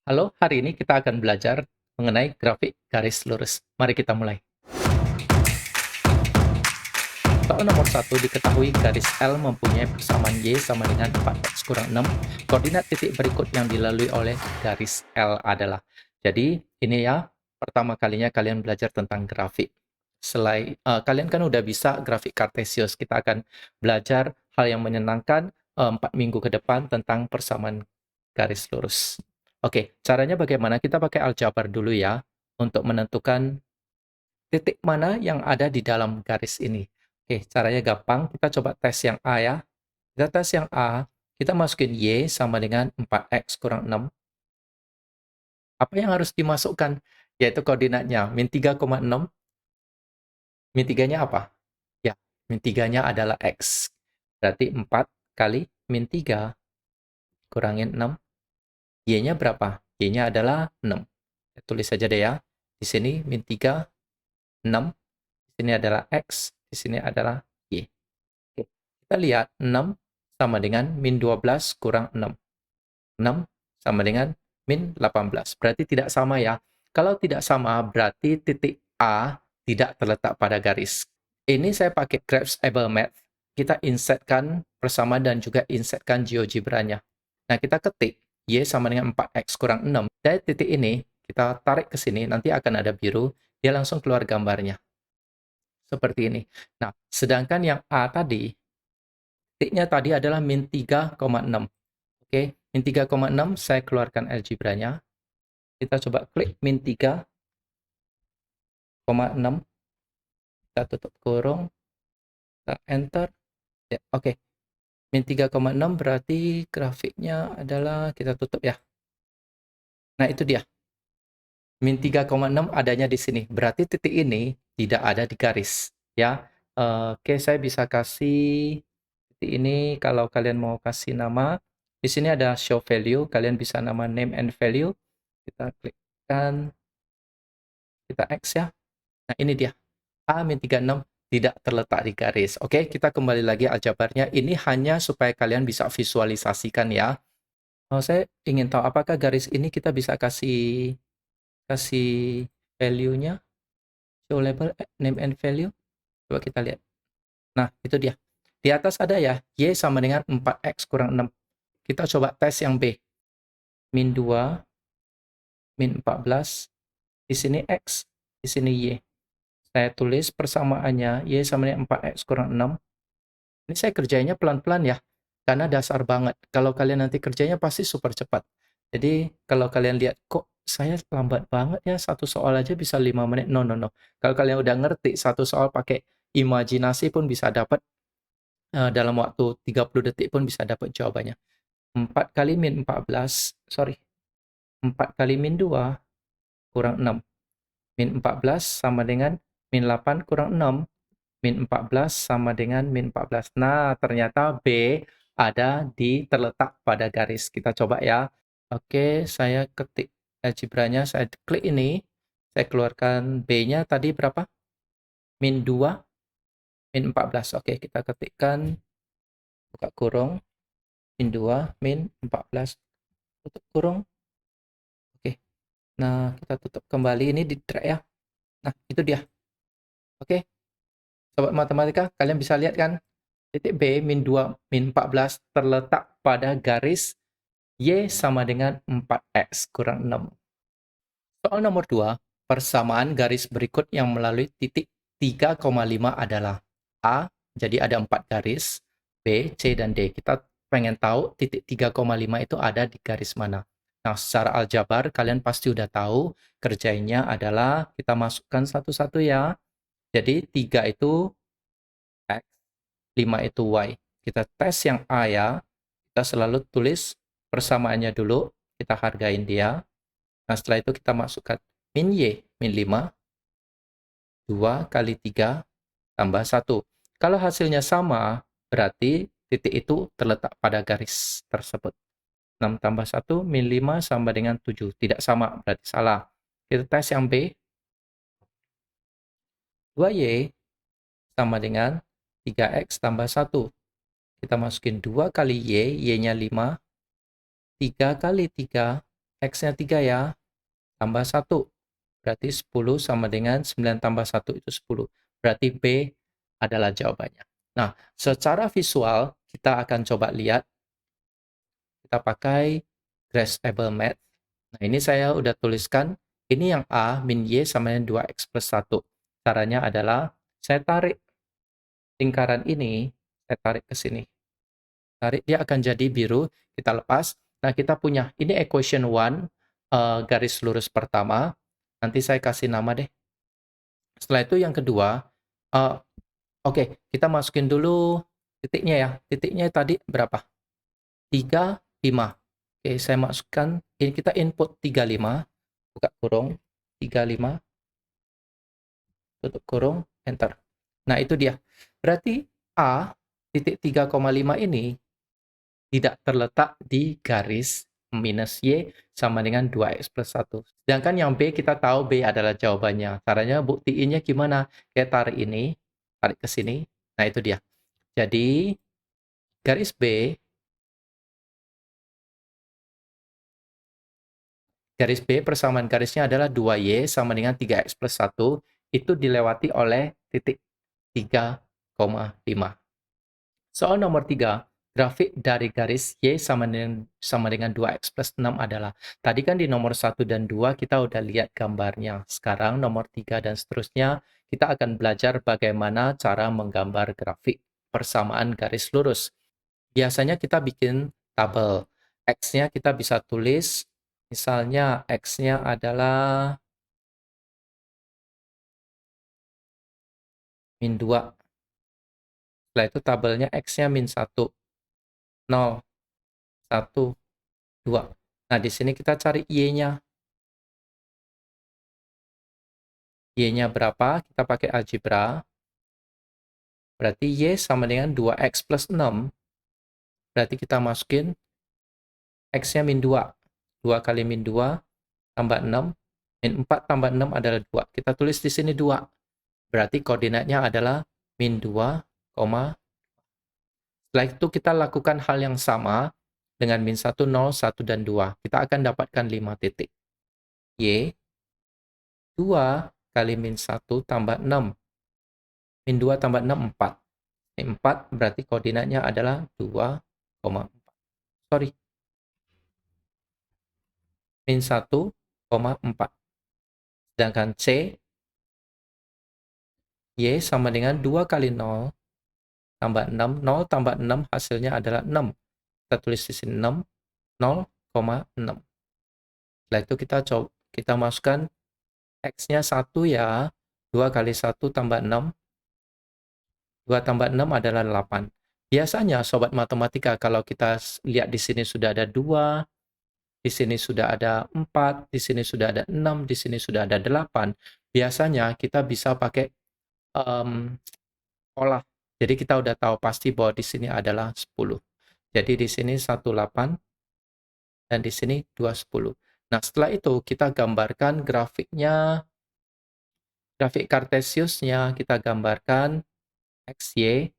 Halo, hari ini kita akan belajar mengenai grafik garis lurus. Mari kita mulai. Soal nomor 1 diketahui garis L mempunyai persamaan Y sama dengan 4x kurang 6. Koordinat titik berikut yang dilalui oleh garis L adalah. Jadi, ini ya, pertama kalinya kalian belajar tentang grafik. Kalian kan udah bisa grafik Kartesius. Kita akan belajar hal yang menyenangkan 4 minggu ke depan tentang persamaan garis lurus. Oke, caranya bagaimana? Kita pakai aljabar dulu ya, untuk menentukan titik mana yang ada di dalam garis ini. Oke, caranya gampang. Kita coba tes yang A ya. Kita tes yang A, kita masukin Y sama dengan 4x kurang 6. Apa yang harus dimasukkan? Yaitu koordinatnya, min 3,6. Min 3-nya apa? Ya, min 3-nya adalah X. Berarti 4 kali min 3 kurangin 6. Y-nya berapa? Y-nya adalah 6. Saya tulis saja deh ya. Di sini min 3, 6. Di sini adalah X. Di sini adalah Y. Oke. Kita lihat 6 sama dengan min 12 kurang 6. 6 sama dengan min 18. Berarti tidak sama ya. Kalau tidak sama, berarti titik A tidak terletak pada garis. Ini saya pakai Graph Able Math. Kita insertkan persamaan dan juga insertkan GeoGebra-nya. Nah, kita ketik Y sama dengan 4x kurang 6. Dari titik ini, kita tarik ke sini, nanti akan ada biru, dia langsung keluar gambarnya. Seperti ini. Nah, sedangkan yang A tadi, titiknya tadi adalah min 3,6. Oke, min 3,6 saya keluarkan algebranya. Kita coba klik min 3,6. Kita tutup kurung, kita enter. Ya, oke. Min 3,6 berarti grafiknya adalah, kita tutup ya. Nah, itu dia. Min 3,6 adanya di sini. Berarti titik ini tidak ada di garis. Ya, oke, saya bisa kasih titik ini, kalau kalian mau kasih nama, di sini ada show value, kalian bisa nama name and value. Kita klikkan, kita X ya. Nah, ini dia. A-36 tidak terletak di garis. Oke, kita kembali lagi aljabarnya. Ini hanya supaya kalian bisa visualisasikan ya. Saya ingin tahu apakah garis ini kita bisa kasih value-nya, show label, name and value. Coba kita lihat. Nah, itu dia. Di atas ada ya, Y sama dengan 4x kurang 6. Kita coba tes yang B. Min 2, min 14, di sini X, di sini Y. Saya tulis persamaannya, Y sama dengan 4x kurang 6. Ini saya kerjanya pelan-pelan ya, karena dasar banget. Kalau kalian nanti kerjanya pasti super cepat. Jadi, kalau kalian lihat, kok saya lambat banget ya, satu soal aja bisa 5 menit. No, no, no. Kalau kalian udah ngerti, satu soal pakai imajinasi pun bisa dapat, dalam waktu 30 detik pun bisa dapat jawabannya. 4 kali min 14, sorry, 4 kali min 2 kurang 6. Min 14 sama dengan min 8 kurang 6. Min 14 sama dengan min 14. Nah, ternyata B ada di terletak pada garis. Kita coba ya. Oke, saya ketik algebranya, saya klik ini, saya keluarkan B-nya tadi berapa? Min 2, min 14. Oke, kita ketikkan, buka kurung, min 2, min 14, tutup kurung. Oke, nah kita tutup kembali, ini di drag ya. Nah, itu dia. Oke, sobat matematika, kalian bisa lihat kan? Titik B, min 2, min 14 terletak pada garis Y sama dengan 4x kurang 6. Soal nomor 2, persamaan garis berikut yang melalui titik 3,5 adalah A, jadi ada 4 garis, B, C, dan D. Kita pengen tahu titik 3,5 itu ada di garis mana. Nah, secara aljabar kalian pasti udah tahu, kerjanya adalah kita masukkan satu-satu ya. Jadi 3 itu X, 5 itu Y. Kita tes yang A ya, kita selalu tulis persamaannya dulu, kita hargain dia. Nah, setelah itu kita masukkan min Y, min 5, 2 kali 3 tambah 1. Kalau hasilnya sama, berarti titik itu terletak pada garis tersebut. 6 tambah 1, min 5 sama dengan 7. Tidak sama, berarti salah. Kita tes yang B. 2Y sama dengan 3X tambah 1. Kita masukin 2 kali Y, Y-nya 5. 3 kali 3, X-nya 3 ya, tambah 1. Berarti 10 sama dengan 9 tambah 1 itu 10. Berarti B adalah jawabannya. Nah, secara visual, kita akan coba lihat. Kita pakai Graphable Math. Nah, ini saya udah tuliskan. Ini yang A min Y sama dengan 2X plus 1. Caranya adalah, saya tarik lingkaran ini, saya tarik ke sini. Tarik, dia akan jadi biru, kita lepas. Nah, kita punya, ini equation 1, garis lurus pertama. Nanti saya kasih nama deh. Setelah itu yang kedua, oke, kita masukin dulu titiknya ya. Titiknya tadi berapa? 3, 5. Oke, saya masukkan, ini kita input 35, buka kurung, 35, tutup kurung, enter. Nah, itu dia. Berarti A titik 3,5 ini tidak terletak di garis minus Y sama dengan 2X plus 1. Sedangkan yang B kita tahu B adalah jawabannya. Caranya buktiinnya gimana? Kayak tarik ini, tarik ke sini. Nah, itu dia. Jadi, garis B, garis B persamaan garisnya adalah 2Y sama dengan 3X plus 1. Itu dilewati oleh titik 3,5. Soal nomor 3, grafik dari garis Y sama dengan 2X plus 6 adalah, tadi kan di nomor 1 dan 2 kita udah lihat gambarnya. Sekarang nomor 3 dan seterusnya, kita akan belajar bagaimana cara menggambar grafik persamaan garis lurus. Biasanya kita bikin tabel. X-nya kita bisa tulis, misalnya X-nya adalah min 2. Setelah itu tabelnya X-nya min 1, 0, 1, 2. Nah, di sini kita cari Y-nya. Y-nya berapa? Kita pakai algebra. Berarti Y sama dengan 2X plus 6. Berarti kita masukin X-nya min 2. 2 kali min 2 tambah 6. Min 4 tambah 6 adalah 2. Kita tulis di sini 2. Berarti koordinatnya adalah min 2, setelah itu kita lakukan hal yang sama dengan min 1, 0, 1, dan 2. Kita akan dapatkan 5 titik. Y, 2 kali min 1 tambah 6. Min 2 tambah 6, 4. Ini 4 berarti koordinatnya adalah 2,4. Sorry. Min 1,4. Sedangkan C, Y sama dengan 2 kali 0 tambah 6. 0 tambah 6 hasilnya adalah 6. Kita tulis di sini 6, 0,6. Setelah itu kita masukkan X-nya 1 ya. 2 kali 1 tambah 6. 2 tambah 6 adalah 8. Biasanya sobat matematika kalau kita lihat di sini sudah ada 2, di sini sudah ada 4, di sini sudah ada 6, di sini sudah ada 8. Biasanya kita bisa pakai olah. Jadi kita udah tahu pasti bahwa di sini adalah 10. Jadi di sini 18 dan di sini 210. Nah, setelah itu kita gambarkan grafiknya, grafik Cartesiusnya kita gambarkan X, Y.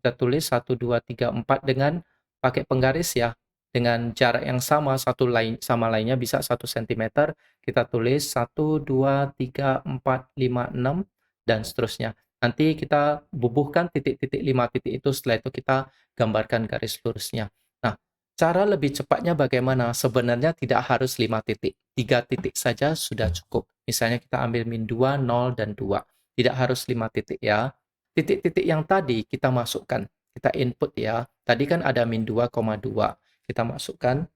Kita tulis 1, 2, 3, 4 dengan pakai penggaris ya. Dengan jarak yang sama, satu lain sama lainnya bisa 1 cm. Kita tulis 1, 2, 3, 4, 5, 6, dan seterusnya. Nanti kita bubuhkan titik-titik 5 titik itu, setelah itu kita gambarkan garis lurusnya. Nah, cara lebih cepatnya bagaimana? Sebenarnya tidak harus 5 titik. 3 titik saja sudah cukup. Misalnya kita ambil min 2, 0, dan 2. Tidak harus 5 titik ya. Titik-titik yang tadi kita masukkan, kita input ya. Tadi kan ada min 2,2. Kita masukkan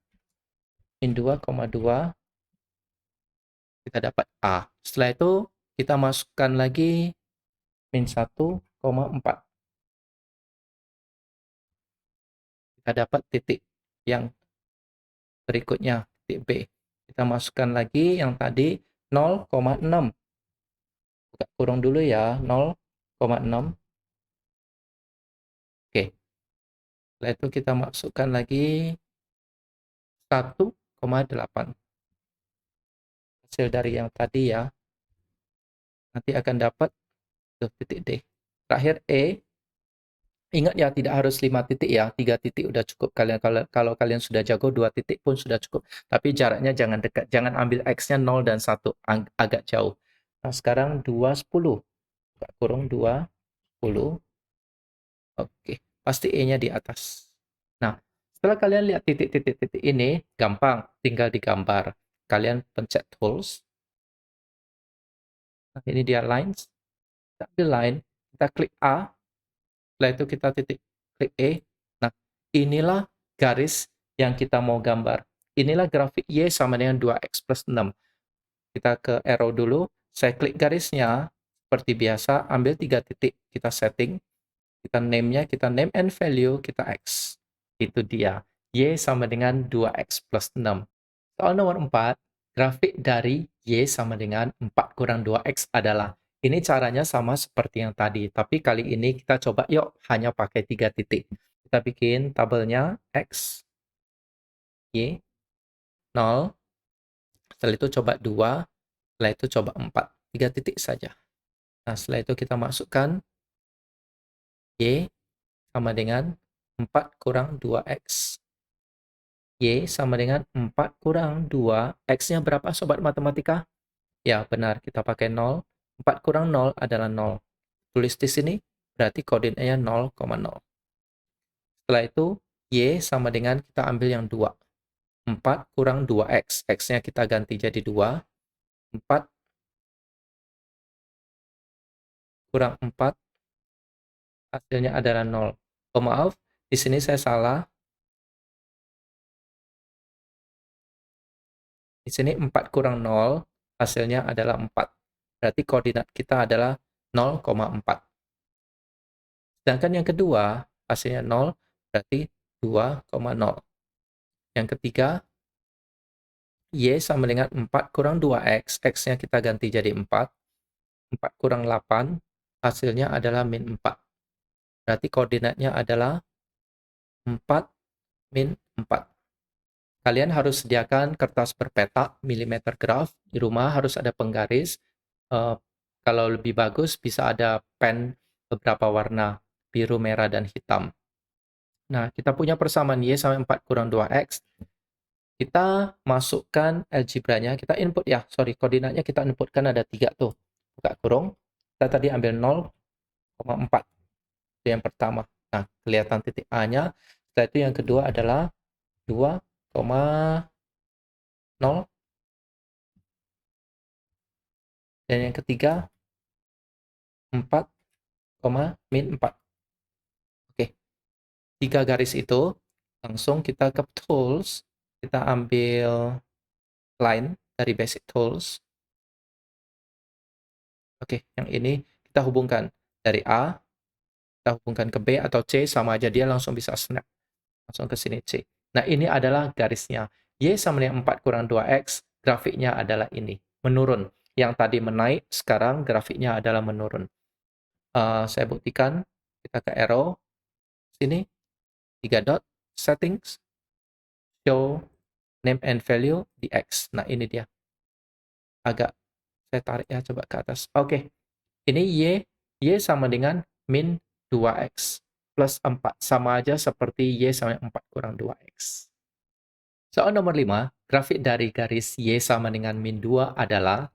min 2,2, kita dapat A. Setelah itu kita masukkan lagi min 1,4. Kita dapat titik yang berikutnya, titik B. Kita masukkan lagi yang tadi 0,6. Buka kurung dulu ya, 0,6. Oke. Setelah itu kita masukkan lagi 1,8. Hasil dari yang tadi ya. Nanti akan dapat titik D. Terakhir E, Ingat ya, tidak harus 5 titik ya, 3 titik udah cukup. Kalau kalian sudah jago, 2 titik pun sudah cukup. Tapi jaraknya jangan dekat, jangan ambil X-nya 0 dan 1, agak jauh. Nah, sekarang 2, 10. Buka kurung 2, 10. Oke, pasti E-nya di atas. Nah, setelah kalian lihat titik-titik ini, gampang, tinggal digambar. Kalian pencet Tools. Nah, ini dia Lines. Kita ambil line, kita klik A, setelah itu kita klik E. Nah, inilah garis yang kita mau gambar. Inilah grafik Y sama dengan 2X plus 6. Kita ke arrow dulu, saya klik garisnya, seperti biasa, ambil 3 titik, kita setting, kita name-nya, kita name and value, kita X. Itu dia, Y sama dengan 2X plus 6. Soal nomor 4, grafik dari Y sama dengan 4 kurang 2X adalah, ini caranya sama seperti yang tadi, tapi kali ini kita coba yuk hanya pakai 3 titik. Kita bikin tabelnya X, Y, 0, setelah itu coba 2, setelah itu coba 4, 3 titik saja. Nah, setelah itu kita masukkan Y sama dengan 4 kurang 2X. Y sama dengan 4 kurang 2. X-nya berapa sobat matematika? Ya, benar. Kita pakai 0. 4 kurang 0 adalah 0. Tulis di sini, berarti koordinatnya 0,0. Setelah itu, Y sama dengan kita ambil yang 2. 4 kurang 2X. X-nya kita ganti jadi 2. 4 kurang 4, hasilnya adalah 0. Oh, maaf, di sini saya salah. Di sini 4 kurang 0, hasilnya adalah 4. Berarti koordinat kita adalah 0,4. Sedangkan yang kedua, hasilnya 0, berarti 2,0. Yang ketiga, Y sama dengan 4 kurang 2X. X-nya kita ganti jadi 4. 4 kurang 8, hasilnya adalah min 4. Berarti koordinatnya adalah 4 min 4. Kalian harus sediakan kertas berpetak, milimeter graf. Di rumah harus ada penggaris. Kalau lebih bagus, bisa ada pen beberapa warna, biru, merah, dan hitam. Nah, kita punya persamaan Y sama 4 kurang 2X. Kita masukkan algebranya, kita input ya, koordinatnya kita inputkan ada 3 tuh. Buka kurung, kita tadi ambil 0,4. Itu yang pertama. Nah, kelihatan titik A-nya. Setelah itu yang kedua adalah 2,0. Dan yang ketiga, 4, min 4. Oke, 3 garis itu, langsung kita ke Tools, kita ambil Line dari Basic Tools. Oke, yang ini kita hubungkan dari A, kita hubungkan ke B atau C, sama aja, dia langsung bisa snap. Langsung ke sini C. Nah, ini adalah garisnya. Y sama dengan 4 kurang 2X, grafiknya adalah ini, menurun. Yang tadi menaik, sekarang grafiknya adalah menurun. Saya buktikan, kita ke arrow, sini, 3 dot, settings, show, name and value, di X. Nah, ini dia. Agak, saya tarik ya, coba ke atas. Oke, ini Y sama dengan min 2X plus 4. Sama aja seperti Y sama 4 kurang 2X. Soal nomor 5, grafik dari garis Y sama dengan min 2 adalah,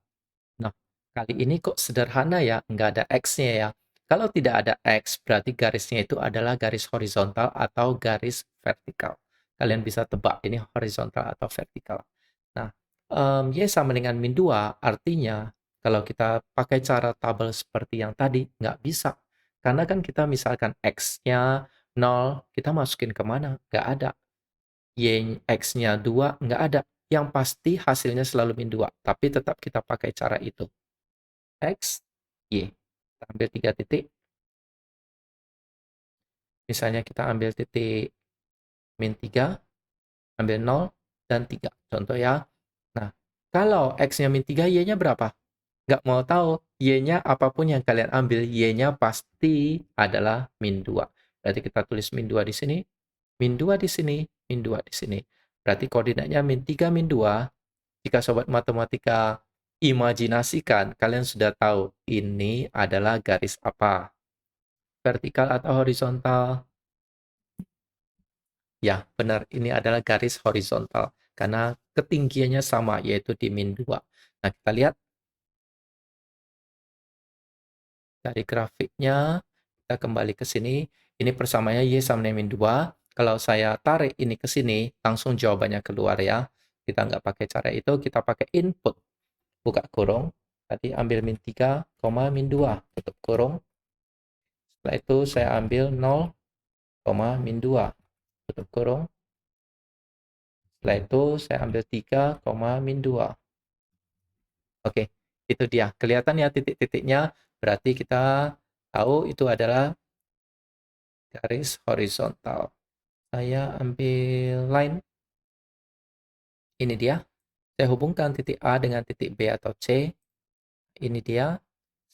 nah, kali ini kok sederhana ya, nggak ada X-nya ya. Kalau tidak ada X, berarti garisnya itu adalah garis horizontal atau garis vertikal. Kalian bisa tebak ini horizontal atau vertikal. Nah, Y sama dengan min 2, artinya kalau kita pakai cara tabel seperti yang tadi, nggak bisa. Karena kan kita misalkan X-nya 0, kita masukin kemana? Nggak ada. X-nya 2, nggak ada. Yang pasti hasilnya selalu min 2, tapi tetap kita pakai cara itu. X, Y. Kita ambil 3 titik. Misalnya kita ambil titik min 3, ambil 0, dan 3. Contoh ya. Nah, kalau X-nya min 3, Y-nya berapa? Nggak mau tahu. Y-nya apapun yang kalian ambil, Y-nya pasti adalah min 2. Berarti kita tulis min 2 di sini, min 2 di sini, min 2 di sini. Berarti koordinatnya min 3, min 2. Jika sobat matematika imajinasikan, kalian sudah tahu ini adalah garis apa. vertikal atau horizontal? Ya, benar. Ini adalah garis horizontal. Karena ketinggiannya sama, yaitu di min 2. Nah, kita lihat dari grafiknya. Kita kembali ke sini. Ini persamaannya Y sama dengan min 2. Kalau saya tarik ini ke sini, langsung jawabannya keluar ya. Kita nggak pakai cara itu, kita pakai input. Buka kurung. Tadi ambil min 3, min 2. Tutup kurung. Setelah itu saya ambil 0, min 2. Tutup kurung. Setelah itu saya ambil 3, min 2. Oke, itu dia. Kelihatan ya titik-titiknya. Berarti kita tahu itu adalah garis horizontal. Saya ambil line. Ini dia. Saya hubungkan titik A dengan titik B atau C. Ini dia.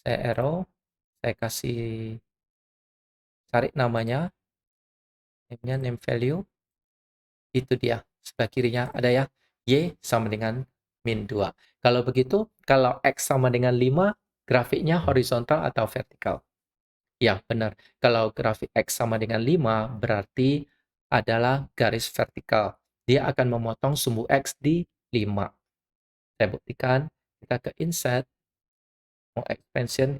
Saya arrow. Saya kasih cari namanya. Namanya name value. Itu dia. Sebelah kirinya ada ya. Y sama dengan min 2. Kalau begitu, kalau X sama dengan 5, grafiknya horizontal atau vertikal? Ya, benar. Kalau grafik X sama dengan 5, berarti adalah garis vertikal. Dia akan memotong sumbu X di 5. Saya buktikan. Kita ke insert. Mau expression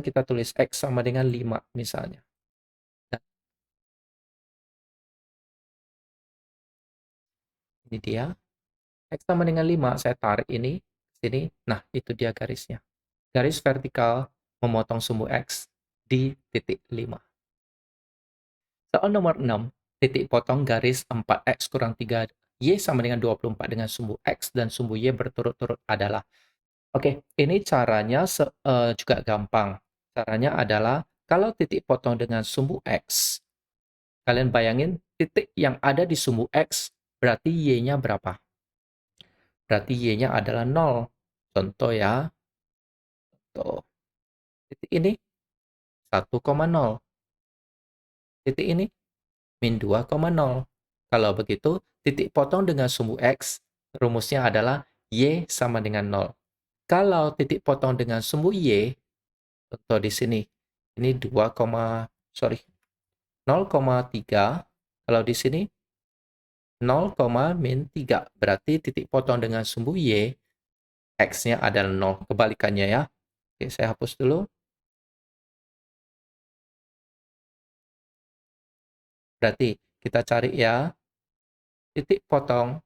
kita tulis X sama dengan 5 misalnya. Nah, ini dia. X sama dengan 5, saya tarik ini, sini. Nah, itu dia garisnya. Garis vertikal memotong sumbu X di titik 5. Soal nomor 6, titik potong garis 4X kurang 3 Y sama dengan 24 dengan sumbu X dan sumbu Y berturut-turut adalah. Oke, ini caranya juga gampang. Caranya adalah kalau titik potong dengan sumbu X, kalian bayangin titik yang ada di sumbu X, berarti Y-nya berapa? Berarti Y-nya adalah 0. Contoh ya. Tuh. Titik ini 1,0. Titik ini min 2,0. Kalau begitu, titik potong dengan sumbu X, rumusnya adalah Y sama dengan 0. Kalau titik potong dengan sumbu Y, contoh di sini, ini 0,3. Kalau di sini 0, min 3. Berarti titik potong dengan sumbu Y, X-nya adalah 0. Kebalikannya ya. Oke, saya hapus dulu. Berarti kita cari ya, titik potong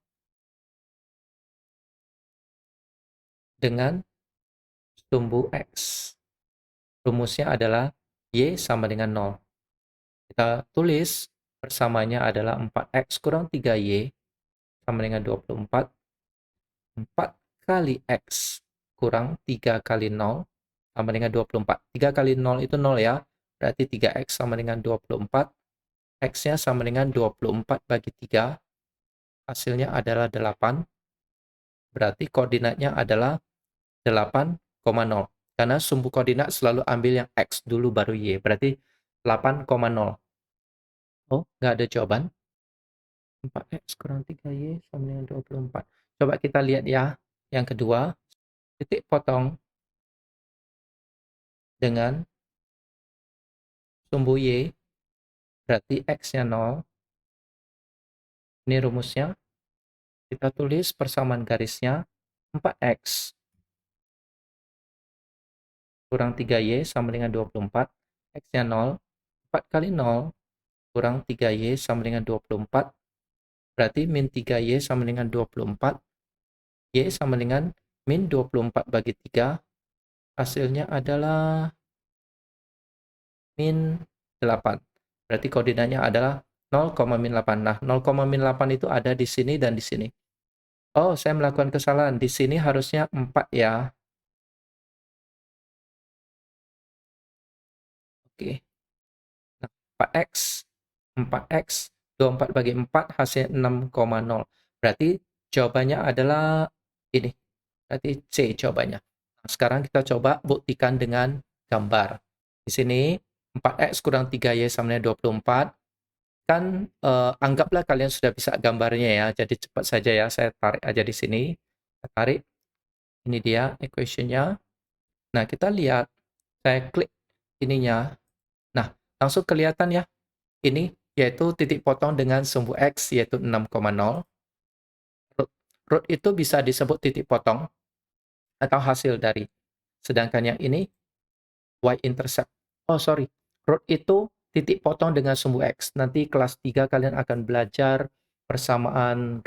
dengan sumbu X. Rumusnya adalah Y sama dengan 0. Kita tulis persamanya adalah 4X kurang 3Y sama dengan 24. 4 kali X kurang 3 kali 0 sama dengan 24. 3 kali 0 itu 0 ya. Berarti 3X sama dengan 24. X-nya sama dengan 24 bagi 3. Hasilnya adalah 8. Berarti koordinatnya adalah 8,0. Karena sumbu koordinat selalu ambil yang X dulu baru Y. Berarti 8,0. Oh, nggak ada jawaban. 4X kurang 3Y sama dengan 24. Coba kita lihat ya. Yang kedua, titik potong dengan sumbu Y, berarti X-nya 0. Ini rumusnya. Kita tulis persamaan garisnya. 4X kurang 3Y sama dengan 24. X-nya 0. 4 kali 0 kurang 3Y sama dengan 24. Berarti min 3Y sama dengan 24. Y sama dengan min 24 bagi 3. Hasilnya adalah min 8. Berarti koordinatnya adalah 0, min 8. Nah, 0, min 8 itu ada di sini dan di sini. Oh, saya melakukan kesalahan. Di sini harusnya 4 ya. Oke. Nah, 4X. 4X. 24 bagi 4 hasilnya 6,0. Berarti jawabannya adalah ini. Berarti C jawabannya. Nah, sekarang kita coba buktikan dengan gambar. Di sini 4X kurang 3Y sama dengan 24. Kan anggaplah kalian sudah bisa gambarnya ya. Jadi cepat saja ya. Saya tarik aja di sini. Saya tarik. Ini dia equation-nya. Nah, kita lihat. Saya klik ininya. Nah, langsung kelihatan ya, ini yaitu titik potong dengan sumbu X yaitu 6,0. Root itu bisa disebut titik potong atau hasil dari. Sedangkan yang ini y-intercept. Oh, sorry. Root itu titik potong dengan sumbu X. Nanti kelas 3 kalian akan belajar persamaan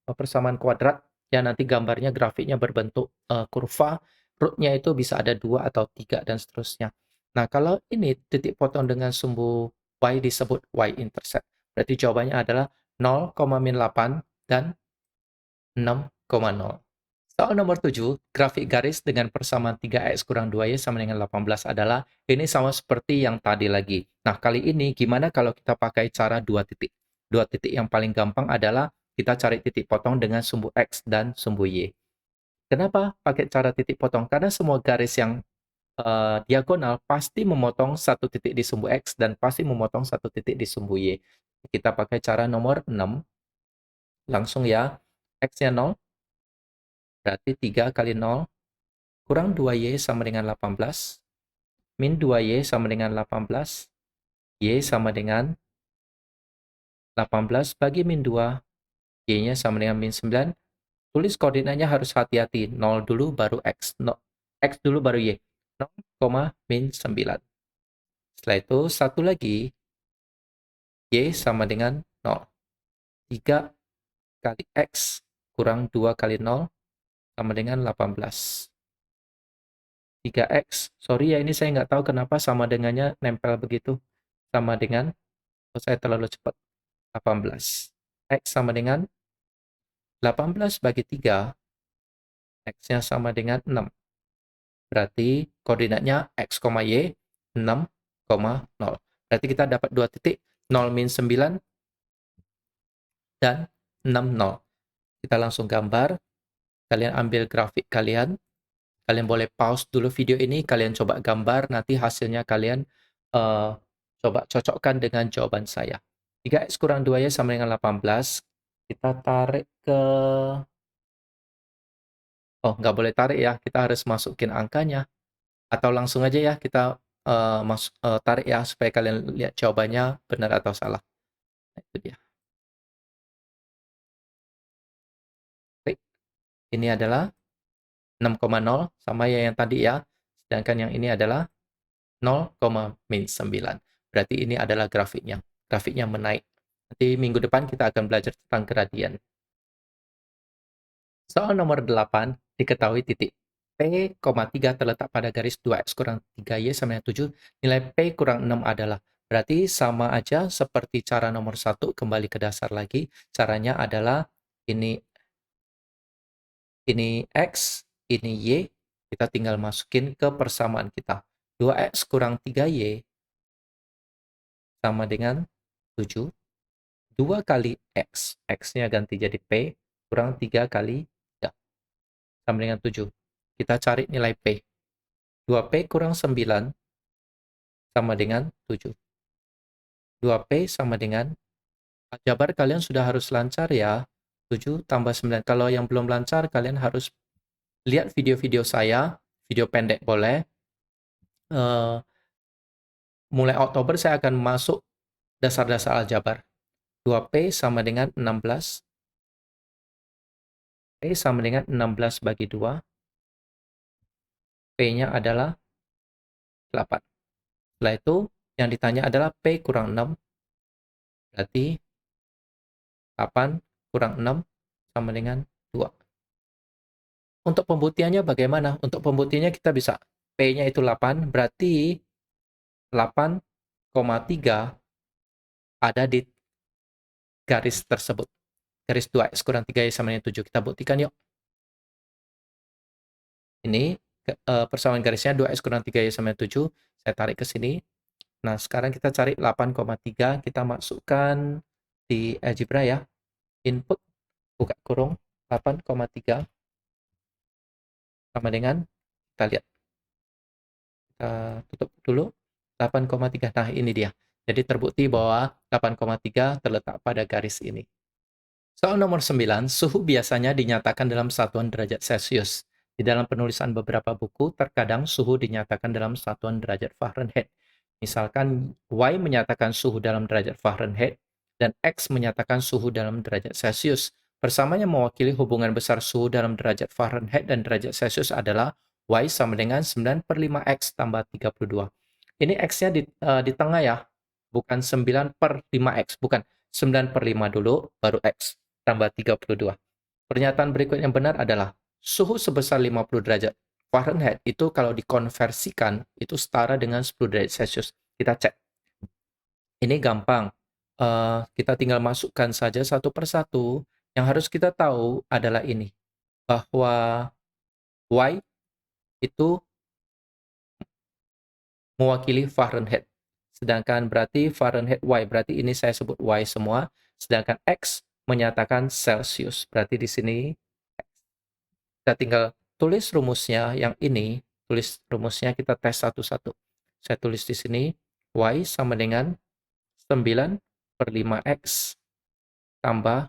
persamaan kuadrat. Ya, nanti gambarnya, grafiknya berbentuk kurva. Rootnya itu bisa ada 2 atau 3 dan seterusnya. Nah, kalau ini titik potong dengan sumbu Y disebut y-intercept. Berarti jawabannya adalah 0,8 dan 6,0. Soal nomor 7, grafik garis dengan persamaan 3x kurang 2y sama dengan 18 adalah, ini sama seperti yang tadi lagi. Nah, kali ini gimana kalau kita pakai cara dua titik? Dua titik yang paling gampang adalah kita cari titik potong dengan sumbu x dan sumbu y. Kenapa pakai cara titik potong? Karena semua garis yang diagonal pasti memotong satu titik di sumbu x dan pasti memotong satu titik di sumbu y. Kita pakai cara nomor 6. Langsung ya, x-nya 0, berarti 3 kali 0 kurang 2y sama dengan 18, min 2y sama dengan 18, y sama dengan 18 bagi min 2, y-nya sama dengan min 9. Tulis koordinatnya harus hati-hati, 0 dulu baru x, no, x dulu baru y, 0, min 9. Setelah itu, satu lagi, y sama dengan 0. 3 kali x kurang 2 kali 0 sama dengan 18. 3x, sorry ya ini saya nggak tahu kenapa sama dengannya nempel begitu. Sama dengan, oh saya terlalu cepat, 18. X sama dengan 18 bagi 3, X-nya sama dengan 6. Berarti koordinatnya X, Y, 6,0. Berarti kita dapat dua titik, 0 min 9 dan 6, 0. Kita langsung gambar, kalian ambil grafik kalian boleh pause dulu video ini, kalian coba gambar, nanti hasilnya kalian coba cocokkan dengan jawaban saya. 3x kurang 2y sama dengan 18, kita tarik ke... Oh, nggak boleh tarik ya, kita harus masukin angkanya. Atau langsung aja ya, kita tarik ya, supaya kalian lihat jawabannya benar atau salah. Nah, itu dia. Klik. Ini adalah 6,0 sama ya yang tadi ya. Sedangkan yang ini adalah 0, min 9. Berarti ini adalah grafiknya. Grafiknya menaik. Nanti minggu depan kita akan belajar tentang gradien. Soal nomor 8, diketahui titik P, 3 terletak pada garis 2x kurang 3y sama dengan 7. Nilai P kurang 6 adalah. Berarti sama aja seperti cara nomor 1, kembali ke dasar lagi. Caranya adalah ini x, ini y, kita tinggal masukin ke persamaan kita. 2x kurang 3y sama dengan 7. 2 kali x, x-nya ganti jadi P, kurang 3 kali 3, sama dengan 7. Kita cari nilai P. 2P kurang 9, sama dengan 7. 2P sama dengan, aljabar kalian sudah harus lancar ya, 7 tambah 9. Kalau yang belum lancar, kalian harus lihat video-video saya, video pendek boleh. Mulai Oktober saya akan masuk dasar-dasar aljabar. 2P sama dengan 16. P sama dengan 16 bagi 2. P-nya adalah 8. Setelah itu, yang ditanya adalah P kurang 6. Berarti 8 kurang 6 sama dengan 2. Untuk pembuktiannya bagaimana? Untuk pembuktiannya kita bisa, P-nya itu 8, berarti 8,3 ada di garis tersebut. Garis 2x kurang 3y sama dengan 7. Kita buktikan yuk. Ini persamaan garisnya 2x kurang 3y sama dengan 7. Saya tarik ke sini. Nah, sekarang kita cari 8,3. Kita masukkan di algebra ya. Input, buka kurung, 8,3. Sama dengan, kita lihat. Kita tutup dulu. 8,3. Nah, ini dia. Jadi terbukti bahwa 8,3 terletak pada garis ini. Soal nomor 9, suhu biasanya dinyatakan dalam satuan derajat Celcius. Di dalam penulisan beberapa buku, terkadang suhu dinyatakan dalam satuan derajat Fahrenheit. Misalkan Y menyatakan suhu dalam derajat Fahrenheit dan X menyatakan suhu dalam derajat Celcius. Bersamanya mewakili hubungan besar suhu dalam derajat Fahrenheit dan derajat Celcius adalah Y sama dengan 9/5X tambah 32. Ini X-nya di tengah ya, bukan 9/5X, bukan 9/5 dulu, baru X, tambah 32. Pernyataan berikut yang benar adalah, suhu sebesar 50 derajat Fahrenheit itu kalau dikonversikan, itu setara dengan 10 derajat Celcius. Kita cek. Ini gampang. Kita tinggal masukkan saja satu persatu. Yang harus kita tahu adalah ini, bahwa Y itu mewakili Fahrenheit. Sedangkan berarti Fahrenheit Y, berarti ini saya sebut Y semua. Sedangkan X menyatakan Celsius. Berarti di sini kita tinggal tulis rumusnya yang ini, tulis rumusnya, kita tes satu-satu. Saya tulis di sini, Y sama dengan 9/5X tambah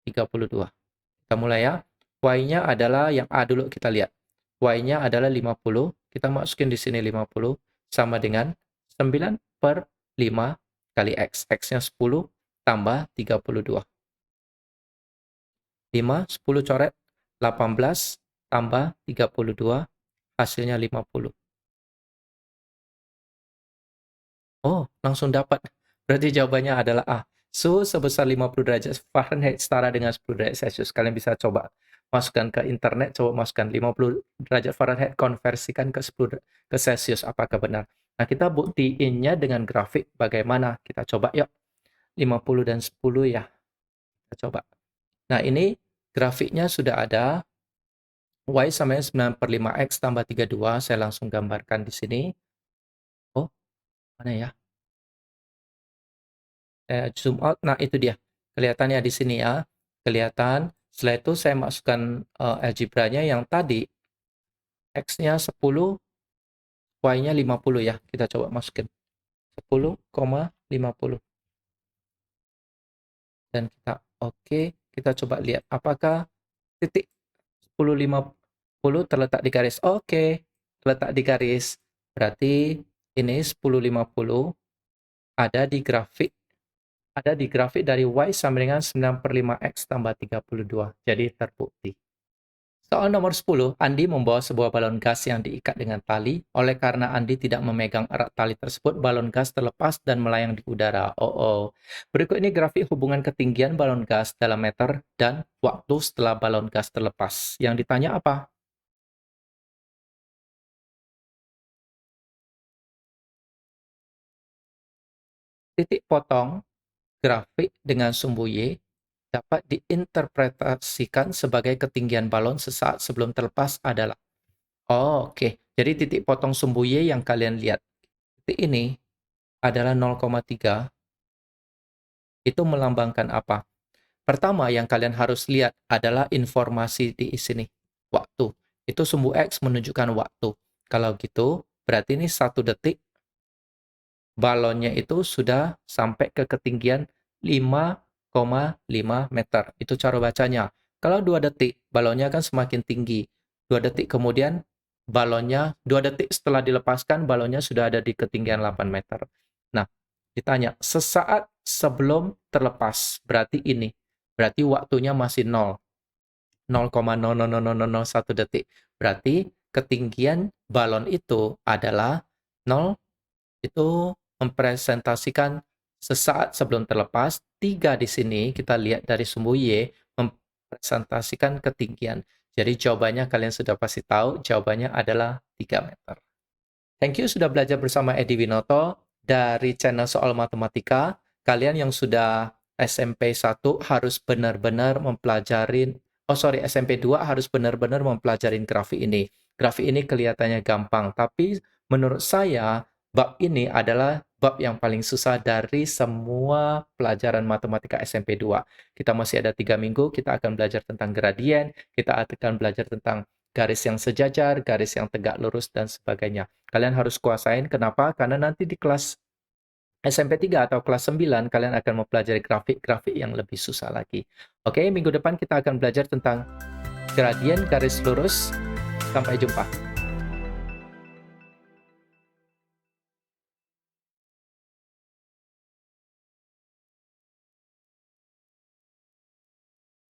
32. Kita mulai ya. Y-nya adalah yang A dulu, kita lihat. Y-nya adalah 50, kita masukin di sini 50, sama dengan 9/5 kali X. X-nya 10 tambah 32. 5, 10 coret, 18 tambah 32, hasilnya 50. Oh, langsung dapat. Berarti jawabannya adalah A. Suhu sebesar 50 derajat Fahrenheit setara dengan 10 derajat Celcius. Kalian bisa coba masukkan ke internet, coba masukkan 50 derajat Fahrenheit, konversikan ke 10 ke Celsius, apakah benar. Nah, kita buktiinnya dengan grafik bagaimana. Kita coba yuk. 50 dan 10 ya. Kita coba. Nah, ini grafiknya sudah ada. Y sama 9/5X tambah 32. Saya langsung gambarkan di sini. Oh, mana ya? Zoom out. Nah, itu dia. Kelihatannya di sini ya. Kelihatan. Setelah itu saya masukkan algebranya yang tadi. X-nya 10, Y-nya 50 ya. Kita coba masukin. 10,50. Dan kita oke. Kita coba lihat apakah titik 10,50 terletak di garis. Oke, terletak di garis. Berarti ini 10,50 ada di grafik dari Y sama dengan 9/5X tambah 32. Jadi terbukti. Soal nomor 10, Andi membawa sebuah balon gas yang diikat dengan tali. Oleh karena Andi tidak memegang erat tali tersebut, balon gas terlepas dan melayang di udara. Berikut ini grafik hubungan ketinggian balon gas dalam meter dan waktu setelah balon gas terlepas. Yang ditanya apa? Titik potong grafik dengan sumbu Y dapat diinterpretasikan sebagai ketinggian balon sesaat sebelum terlepas adalah. Oke. Jadi titik potong sumbu Y yang kalian lihat. Titik ini adalah 0,3. Itu melambangkan apa? Pertama yang kalian harus lihat adalah informasi di sini. Waktu. Itu sumbu X menunjukkan waktu. Kalau gitu, berarti ini 1 detik balonnya itu sudah sampai ke ketinggian 5,5 meter. Itu cara bacanya. Kalau 2 detik, balonnya kan semakin tinggi. 2 detik kemudian, balonnya, 2 detik setelah dilepaskan, balonnya sudah ada di ketinggian 8 meter. Nah, ditanya, sesaat sebelum terlepas, berarti ini. Berarti waktunya masih 0. 0,00001 detik. Berarti ketinggian balon itu adalah 0, itu mempresentasikan sesaat sebelum terlepas. 3 di sini kita lihat dari sumbu Y mempresentasikan ketinggian. Jadi jawabannya kalian sudah pasti tahu, jawabannya adalah 3 meter. Thank you sudah belajar bersama Edi Winoto dari channel Soal Matematika. Kalian yang sudah SMP 1 harus benar-benar mempelajari, SMP 2 harus benar-benar mempelajari grafik ini. Grafik ini kelihatannya gampang, tapi menurut saya bab ini adalah bab yang paling susah dari semua pelajaran matematika SMP 2. Kita masih ada 3 minggu, kita akan belajar tentang gradien, kita akan belajar tentang garis yang sejajar, garis yang tegak lurus, dan sebagainya. Kalian harus kuasain, kenapa? Karena nanti di kelas SMP 3 atau kelas 9, kalian akan mempelajari grafik-grafik yang lebih susah lagi. Oke, minggu depan kita akan belajar tentang gradien garis lurus, Sampai jumpa.